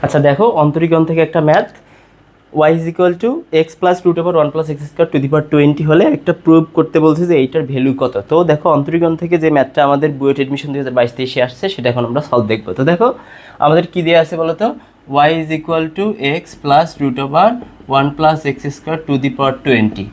আচ্ছা দেখো অন্তরীকরণ থেকে একটা math y is equal to X plus root over 1 plus x square to the power 20 হলে একটা প্রুভ করতে বলছে যে এইটার ভ্যালু কত। তো দেখো অন্তরীকরণ থেকে যে ম্যাথটা আমাদের বুয়েট এডমিশন 2022-23 আসছে সেটা এখন আমরা সলভ দেখবো। তো দেখো আমাদের কি দেওয়া আছে বলো তো, y is equal to X plus root over 1 plus x square to the power 20।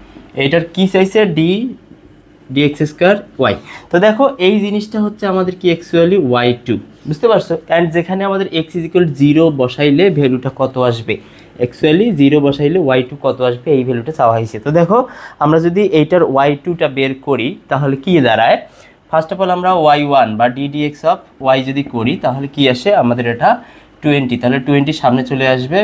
এইটার কি চাইছে dx স্কোয়ার ওয়াই। তো দেখো এই জিনিসটা হচ্ছে আমাদের কি অ্যাকচুয়ালি y2, বুঝতে পারছো। অ্যান্ড যেখানে আমাদের x ইজ ইকুয়াল 0 বসাইলে ভ্যালুটা কত আসবে, অ্যাকচুয়ালি 0 বসাইলে y2 কত আসবে এই ভ্যালুটা চাওয়া হয়েছে। তো দেখো আমরা যদি এইটার y2টা বের করি তাহলে কি দাঁড়ায়, ফার্স্ট অফ অল আমরা y1 বা ddx অফ y যদি করি তাহলে কি আসে আমাদের এটা 20, তাহলে 20 সামনে চলে আসবে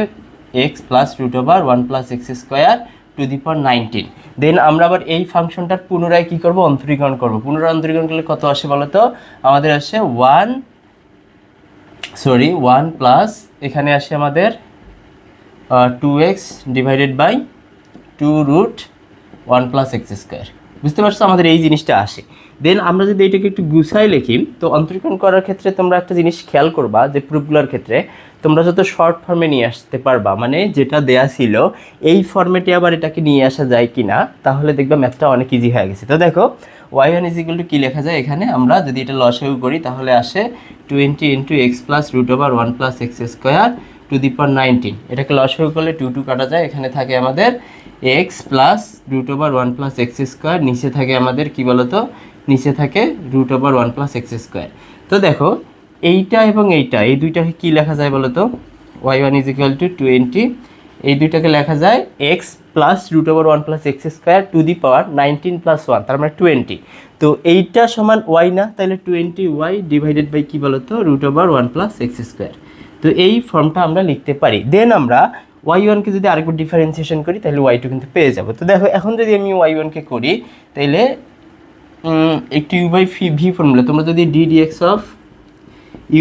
x plus root over 1 plus x square to the power 19। Then আমরা আবার এই ফাংশনটার পুনরায় কি করব, অন্তরীকরণ করব। পুনরায় অন্তরীকরণ করলে কত আসে বলো তো, আমাদের আসে 1 প্লাস এখানে আসে আমাদের 2x divided by 2 root 1 plus x square, বুঝতে পারছো আমাদের এই জিনিসটা আসে। দেন আমরা যদি এটাকে একটু গুছাই লিখি, তো অন্তরীকরণ করার ক্ষেত্রে তোমরা একটা জিনিস খেয়াল করবা যে প্রুফগুলোর ক্ষেত্রে তোমরা যত শর্ট ফর্মে নিয়ে আসতে পারবা, মানে যেটা দেয়া ছিল এই ফর্মেটে আবার এটাকে নিয়ে আসা যায় কি না, তাহলে দেখবা ম্যাথটা অনেক ইজি হয়ে গেছে। তো দেখো y1 ইজ ইকুয়াল টু কী লেখা যায় এখানে, আমরা যদি এটা লসাগু করি তাহলে আসে 20 into X plus root over 1 plus x square to the power 19। এটাকে লসাগু করলে 2 কাটা যায়, এখানে থাকে আমাদের x plus root over 1 plus x square, নিচে থাকে আমাদের কি বলতো, নিচে থাকে root over 1 plus x square. তো দেখো এইটা এবং এইটা, এই দুইটাকে কী লেখা যায় বলো তো, y1 ইজ ইকুয়াল টু 20, এই দুইটাকে লেখা যায় x plus root over 1 plus x square to the power 19 plus 1, তার মানে 20। তো এইটা সমান y না, তাহলে 20y ডিভাইডেড বাই কী বলো তো, root over 1 plus x square. তো এই ফর্মটা আমরা লিখতে পারি। দেন আমরা y1কে যদি আরেকবার ডিফারেন্সিয়েশন করি তাহলে y2 কিন্তু পেয়ে যাবো। তো দেখো এখন যদি আমি y1কে করি তাহলে একটু u বাই ভি ফর্মুলা, তোমরা যদি ddx of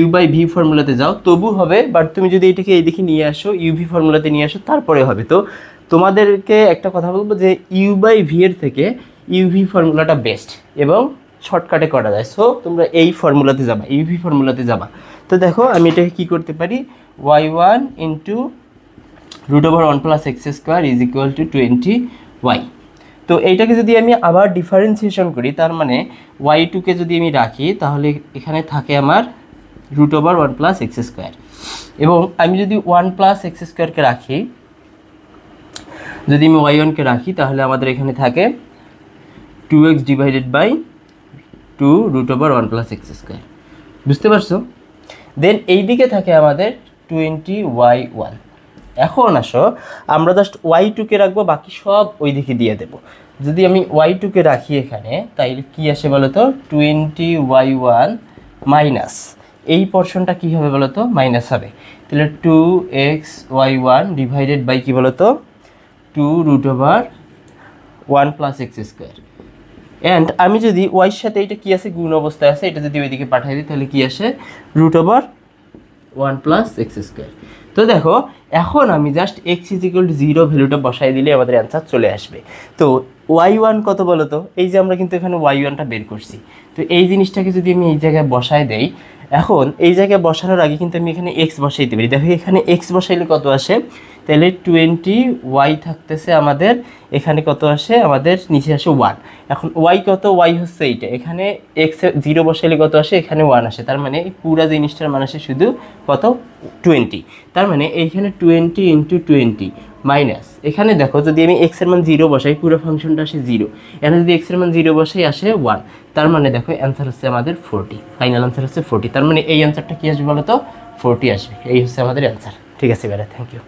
u by V ফর্মুলাতে যাও তবু হবে, বাট তুমি যদি এটাকে এইদিকে নিয়ে আসো ইউভি ফর্মুলাতে নিয়ে আসো তারপরে হবে। তো তোমাদেরকে একটা কথা বলবো যে u বাই ভি এর থেকে ইউভি ফর্মুলাটা বেস্ট এবং শর্টকাটে করা যায়। সো তোমরা এই ফর্মুলাতে যাবা, ইউভি ফর্মুলাতে যাবা। তো দেখো আমি এটাকে কী করতে পারি, y1 into root over 1 plus x square is equal to 20y। তো এইটাকে যদি আমি আবার ডিফারেন্সিয়েশন করি, তার মানে y2কে যদি আমি রাখি তাহলে এখানে থাকে আমার root over 1 plus x square, এবং আমি যদি 1 প্লাস এক্স স্কোয়ারকে রাখি, যদি আমি y1কে রাখি তাহলে আমাদের এখানে থাকে 2x divided by 2 root over 1 plus x square, বুঝতে পারছো। দেন এই দিকে থাকে আমাদের 20y1। এখন আসো আমরা জাস্ট y2কে রাখবো, বাকি সব ওই দিকে দিয়ে দেবো। যদি আমি y2কে রাখি এখানে তাইলে কি আসে বলো তো, 20y1 মাইনাস এই পোর্শনটা কী হবে বলো তো, মাইনাস হবে। তাহলে 2xy1 ডিভাইডেড বাই কী বলো তো, 2 root over 1 plus x square. And আমি যদি ওয়াইয়ের সাথে এটা কী আছে, গুণ অবস্থায় আছে, এটা যদি ওইদিকে পাঠিয়ে দিই তাহলে কী আসে, root over 1 plus x square. তো দেখো এখন আমি just x is equal to 0 ভ্যালুটা বসাই দিলে আমাদের অ্যান্সার চলে আসবে। তো y1 কত বলো তো, এই যে আমরা কিন্তু এখানে y1টা বের করছি, তো এই জিনিসটাকে যদি আমি এই জায়গায় বসাই দেই, এখন এই জায়গায় বসানোর আগে কিন্তু আমি এখানে x বসাইতে পারি। দেখো এখানে x বসাইলে কত আসে, তাহলে 20y থাকতেছে আমাদের, এখানে কত আসে আমাদের, নিচে আসে 1। এখন y কত, y হচ্ছে এইটা, এখানে x 0 বসাইলে কত আসে, এখানে 1 আসে, তার মানে এই পুরো জিনিসটার মান আসে শুধু কত, 20। তার মানে এইখানে 20 ইন্টু 20 মাইনাস, এখানে দেখো যদি আমি x এর মান 0 বসাই পুরো ফাংশনটা আসে 0, এখানে যদি x এর মান 0 বসাই আসে 1, তার মানে দেখো অ্যান্সার হচ্ছে আমাদের 40, ফাইনাল অ্যান্সার হচ্ছে 40। তার মানে এই অ্যান্সারটা কী আসবে বলো তো, 40 আসবে। এই হচ্ছে আমাদের অ্যান্সার। ঠিক আছে বেটা, থ্যাংক ইউ।